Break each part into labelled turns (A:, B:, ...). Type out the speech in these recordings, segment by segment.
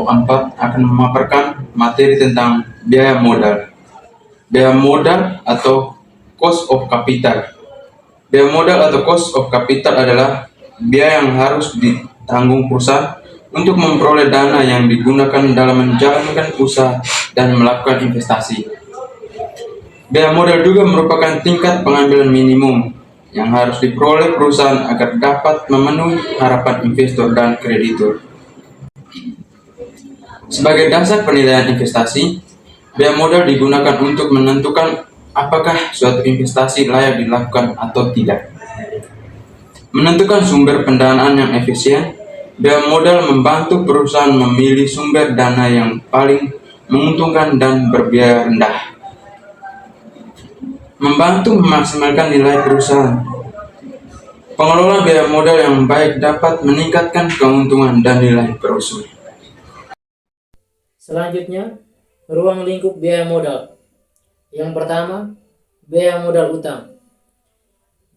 A: 4 akan memaparkan materi tentang biaya modal. Biaya modal atau cost of capital. Biaya modal atau cost of capital adalah biaya yang harus ditanggung perusahaan untuk memperoleh dana yang digunakan dalam menjalankan usaha dan melakukan investasi. Biaya modal juga merupakan tingkat pengambilan minimum yang harus diperoleh perusahaan agar dapat memenuhi harapan investor dan kreditur. Sebagai dasar penilaian investasi, biaya modal digunakan untuk menentukan apakah suatu investasi layak dilakukan atau tidak. Menentukan sumber pendanaan yang efisien, biaya modal membantu perusahaan memilih sumber dana yang paling menguntungkan dan berbiaya rendah. Membantu memaksimalkan nilai perusahaan. Pengelola biaya modal yang baik dapat meningkatkan keuntungan dan nilai perusahaan.
B: Selanjutnya, ruang lingkup biaya modal. Yang pertama, biaya modal utang.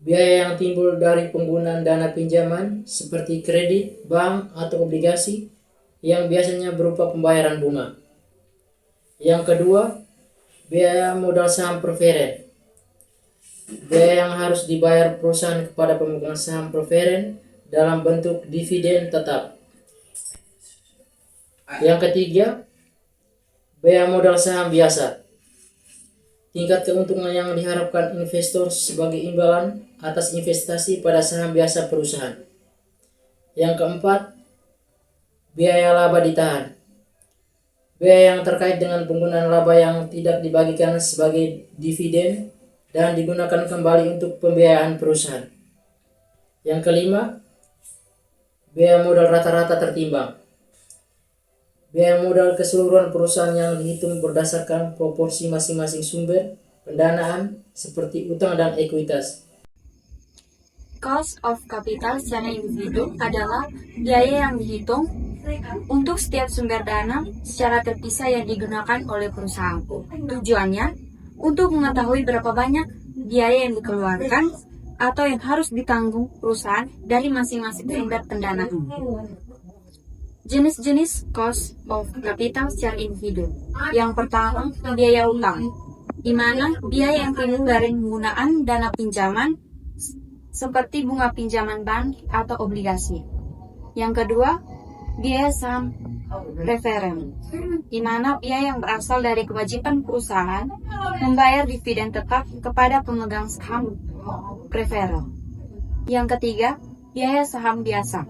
B: Biaya yang timbul dari penggunaan dana pinjaman seperti kredit, bank, atau obligasi yang biasanya berupa pembayaran bunga. Yang kedua, biaya modal saham preferen. Biaya yang harus dibayar perusahaan kepada pemegang saham preferen dalam bentuk dividen tetap. Yang ketiga, biaya modal saham biasa. Tingkat keuntungan yang diharapkan investor sebagai imbalan atas investasi pada saham biasa perusahaan. Yang keempat, biaya laba ditahan. Biaya yang terkait dengan penggunaan laba yang tidak dibagikan sebagai dividen dan digunakan kembali untuk pembiayaan perusahaan. Yang kelima, biaya modal rata-rata tertimbang. Biaya modal keseluruhan perusahaan yang dihitung berdasarkan proporsi masing-masing sumber pendanaan seperti utang dan ekuitas.
C: Cost of capital secara individu adalah biaya yang dihitung untuk setiap sumber dana secara terpisah yang digunakan oleh perusahaan. Tujuannya untuk mengetahui berapa banyak biaya yang dikeluarkan atau yang harus ditanggung perusahaan dari masing-masing sumber pendanaan. Jenis-jenis cost of capital secara individu. Yang pertama, biaya utang, di mana biaya yang timbul dari penggunaan dana pinjaman seperti bunga pinjaman bank atau obligasi. Yang kedua, biaya saham preferen, di mana biaya yang berasal dari kewajiban perusahaan membayar dividen tetap kepada pemegang saham preferen. Yang ketiga, biaya saham biasa.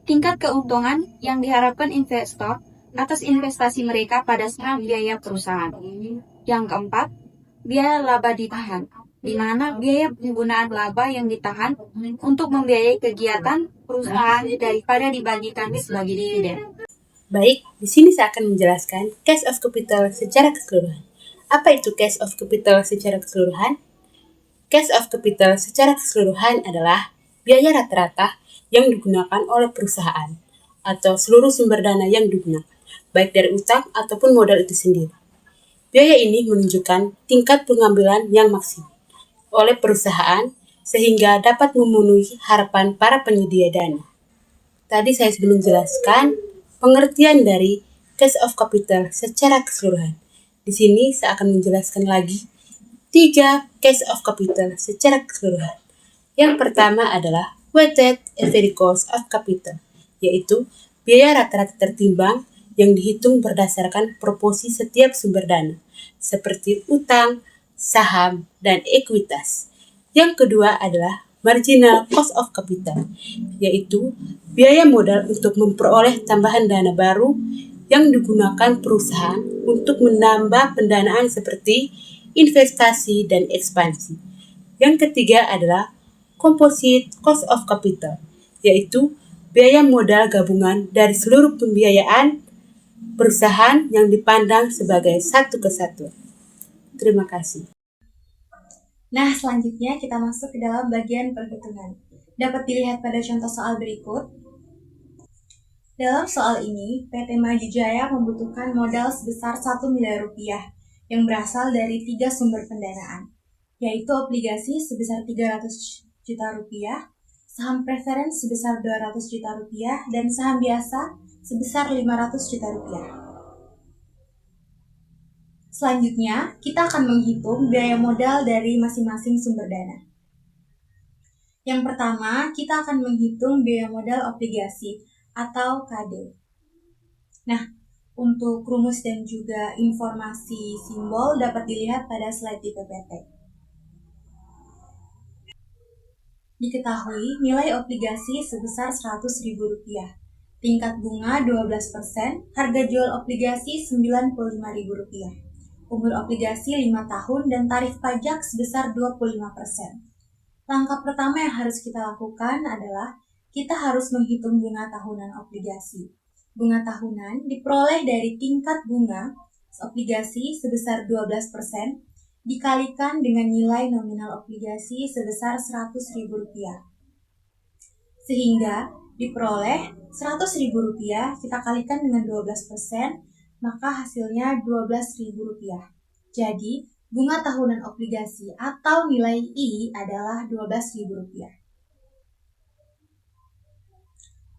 C: Tingkat keuntungan yang diharapkan investor atas investasi mereka pada saham biaya perusahaan. Yang keempat, biaya laba ditahan, di mana biaya penggunaan laba yang ditahan untuk membiayai kegiatan perusahaan daripada dibagikan sebagai dividen.
D: Baik, di sini saya akan menjelaskan cash of capital secara keseluruhan. Apa itu cash of capital secara keseluruhan? Cash of capital secara keseluruhan adalah biaya rata-rata yang digunakan oleh perusahaan atau seluruh sumber dana yang digunakan, baik dari utang ataupun modal itu sendiri. Biaya ini menunjukkan tingkat pengambilan yang maksimal oleh perusahaan sehingga dapat memenuhi harapan para penyedia dana. Tadi saya sudah menjelaskan pengertian dari cash of capital secara keseluruhan. Di sini saya akan menjelaskan lagi 3 cash of capital secara keseluruhan. Yang pertama adalah weighted average cost of capital, yaitu biaya rata-rata tertimbang yang dihitung berdasarkan proporsi setiap sumber dana, seperti utang, saham, dan ekuitas. Yang kedua adalah marginal cost of capital, yaitu biaya modal untuk memperoleh tambahan dana baru yang digunakan perusahaan untuk menambah pendanaan seperti investasi dan ekspansi. Yang ketiga adalah composite cost of capital, yaitu biaya modal gabungan dari seluruh pembiayaan perusahaan yang dipandang sebagai satu kesatuan. Terima kasih.
E: Nah, selanjutnya kita masuk ke dalam bagian perhitungan. Dapat dilihat pada contoh soal berikut. Dalam soal ini, PT Maju Jaya membutuhkan modal sebesar 1 miliar rupiah yang berasal dari 3 sumber pendanaan, yaitu obligasi sebesar 300 juta rupiah, saham preference sebesar 200 juta rupiah, dan saham biasa sebesar 500 juta rupiah. Selanjutnya, kita akan menghitung biaya modal dari masing-masing sumber dana. Yang pertama, kita akan menghitung biaya modal obligasi atau KD. Nah, untuk rumus dan juga informasi simbol dapat dilihat pada slide di PPT. Diketahui nilai obligasi sebesar Rp100.000, tingkat bunga 12%, harga jual obligasi Rp95.000, umur obligasi 5 tahun, dan tarif pajak sebesar 25%. Langkah pertama yang harus kita lakukan adalah kita harus menghitung bunga tahunan obligasi. Bunga tahunan diperoleh dari tingkat bunga obligasi sebesar 12% dikalikan dengan nilai nominal obligasi sebesar Rp100.000. Sehingga diperoleh Rp100.000 kita kalikan dengan 12%, maka hasilnya Rp12.000. Jadi, bunga tahunan obligasi atau nilai I adalah Rp12.000.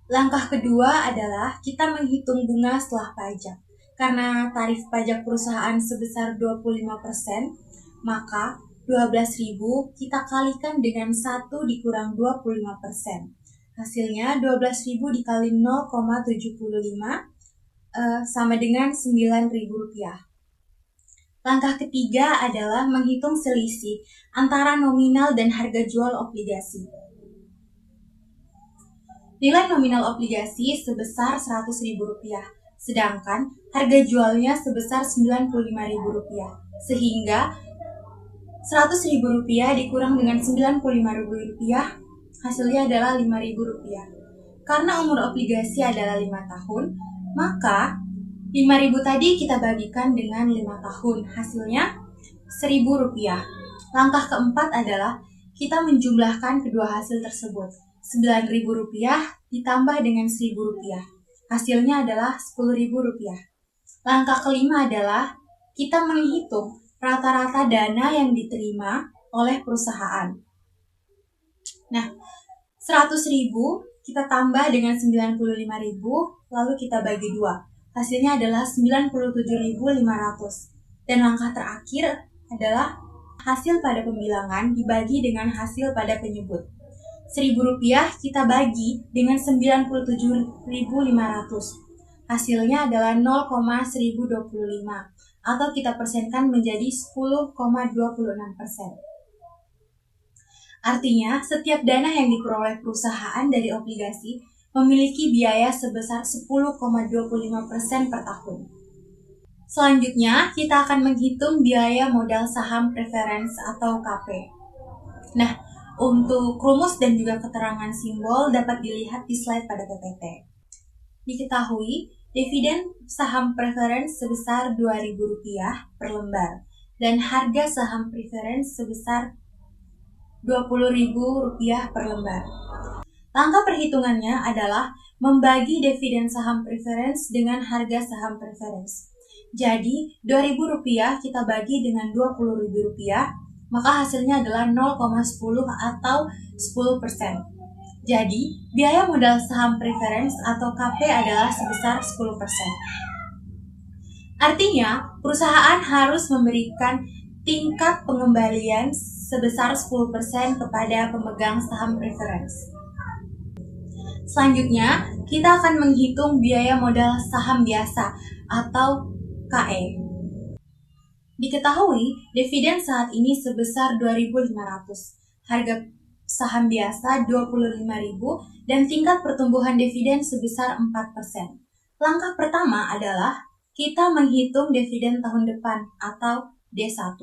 E: Langkah kedua adalah kita menghitung bunga setelah pajak. Karena tarif pajak perusahaan sebesar 25%, maka 12.000 kita kalikan dengan 1 dikurang 25%. Hasilnya 12.000 dikali 0,75 sama dengan Rp9.000. Langkah ketiga adalah menghitung selisih antara nominal dan harga jual obligasi. Nilai nominal obligasi sebesar Rp100.000, sedangkan harga jualnya sebesar Rp95.000. Sehingga Rp100.000 dikurang dengan Rp95.000, hasilnya adalah Rp5.000. Karena umur obligasi adalah 5 tahun, maka Rp5.000 tadi kita bagikan dengan 5 tahun, hasilnya Rp1.000. Langkah keempat adalah kita menjumlahkan kedua hasil tersebut. Rp9.000 ditambah dengan Rp1.000, hasilnya adalah Rp10.000. Langkah kelima adalah kita menghitung rata-rata dana yang diterima oleh perusahaan. Nah, Rp100.000 kita tambah dengan Rp95.000, lalu kita bagi 2. Hasilnya adalah Rp97.500. Dan langkah terakhir adalah hasil pada pembilangan dibagi dengan hasil pada penyebut. Rp1.000 kita bagi dengan Rp97.500. Hasilnya adalah 0,1025 atau kita persenkan menjadi 10,26%. Artinya, setiap dana yang diperoleh perusahaan dari obligasi memiliki biaya sebesar 10,25% per tahun. Selanjutnya, kita akan menghitung biaya modal saham preference atau KP. Nah, untuk rumus dan juga keterangan simbol dapat dilihat di slide pada PPT. Diketahui, dividen saham preference sebesar Rp2.000 per lembar dan harga saham preference sebesar Rp20.000 per lembar. Langkah perhitungannya adalah membagi dividen saham preference dengan harga saham preference. Jadi, Rp2.000 kita bagi dengan Rp20.000, maka hasilnya adalah 0,10 atau 10%. Jadi, biaya modal saham preference atau KP adalah sebesar 10%. Artinya, perusahaan harus memberikan tingkat pengembalian sebesar 10% kepada pemegang saham preference. Selanjutnya, kita akan menghitung biaya modal saham biasa atau KE. Diketahui, dividen saat ini sebesar Rp2.500, harga saham biasa Rp25.000, dan tingkat pertumbuhan dividen sebesar 4%. Langkah pertama adalah kita menghitung dividen tahun depan atau D1.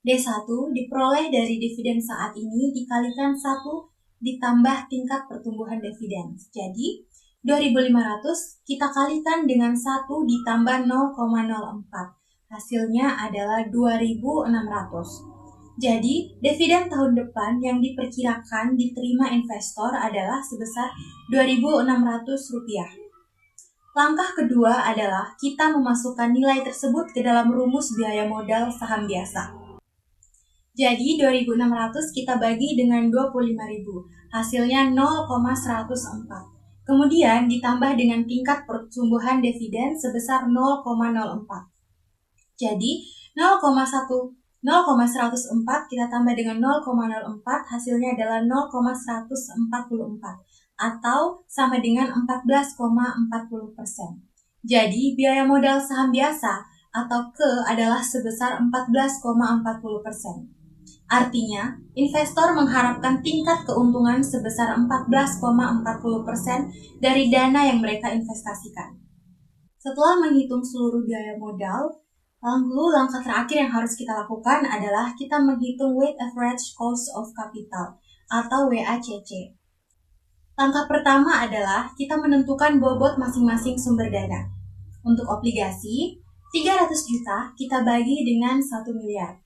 E: D1 diperoleh dari dividen saat ini dikalikan 1 ditambah tingkat pertumbuhan dividen. Jadi, Rp2.500 kita kalikan dengan 1 ditambah 0,04. Hasilnya adalah Rp2.600. Jadi, dividen tahun depan yang diperkirakan diterima investor adalah sebesar Rp2.600. Langkah kedua adalah kita memasukkan nilai tersebut ke dalam rumus biaya modal saham biasa. Jadi 2.600 kita bagi dengan 25.000, hasilnya 0,104. Kemudian ditambah dengan tingkat pertumbuhan dividen sebesar 0,04. Jadi 0,104 kita tambah dengan 0,04 hasilnya adalah 0,144 atau sama dengan 14,40%. Jadi biaya modal saham biasa atau ke adalah sebesar 14,40%. Artinya, investor mengharapkan tingkat keuntungan sebesar 14,40% dari dana yang mereka investasikan. Setelah menghitung seluruh biaya modal, lalu langkah terakhir yang harus kita lakukan adalah kita menghitung weighted average cost of capital atau WACC. Langkah pertama adalah kita menentukan bobot masing-masing sumber dana. Untuk obligasi, 300 juta kita bagi dengan 1 miliar.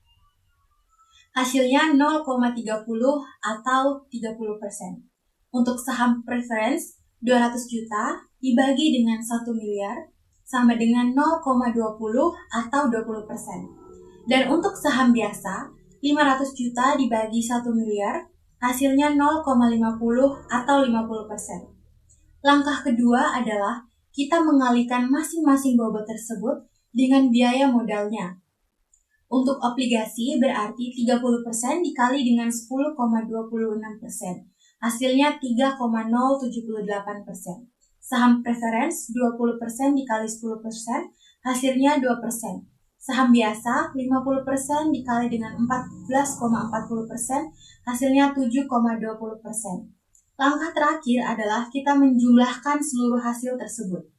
E: Hasilnya 0,30 atau 30%. Untuk saham preference, 200 juta dibagi dengan 1 miliar sama dengan 0,20 atau 20%. Dan untuk saham biasa, 500 juta dibagi 1 miliar, hasilnya 0,50 atau 50%. Langkah kedua adalah kita mengalihkan masing-masing bobot tersebut dengan biaya modalnya. Untuk obligasi berarti 30% dikali dengan 10,26%. Hasilnya 3,078%. Saham preference 20% dikali 10%, hasilnya 2%. Saham biasa 50% dikali dengan 14,40%, hasilnya 7,20%. Langkah terakhir adalah kita menjumlahkan seluruh hasil tersebut.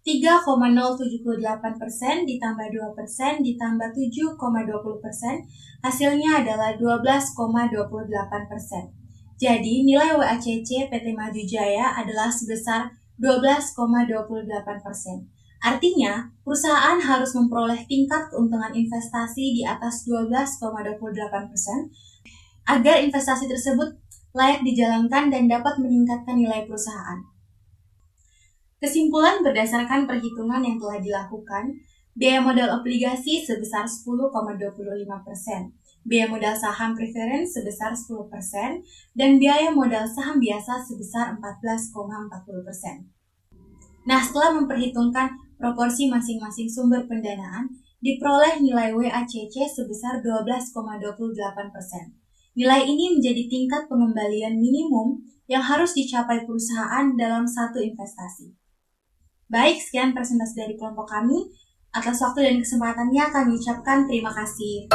E: 3,078% ditambah 2% ditambah 7,20%, hasilnya adalah 12,28%. Jadi nilai WACC PT Maju Jaya adalah sebesar 12,28%. Artinya, perusahaan harus memperoleh tingkat keuntungan investasi di atas 12,28% agar investasi tersebut layak dijalankan dan dapat meningkatkan nilai perusahaan. Kesimpulan berdasarkan perhitungan yang telah dilakukan, biaya modal obligasi sebesar 10,25%, biaya modal saham preference sebesar 10%, dan biaya modal saham biasa sebesar 14,40%. Nah, setelah memperhitungkan proporsi masing-masing sumber pendanaan, diperoleh nilai WACC sebesar 12,28%. Nilai ini menjadi tingkat pengembalian minimum yang harus dicapai perusahaan dalam satu investasi. Baik, sekian presentasi dari kelompok kami. Atas waktu dan kesempatannya kami ucapkan terima kasih.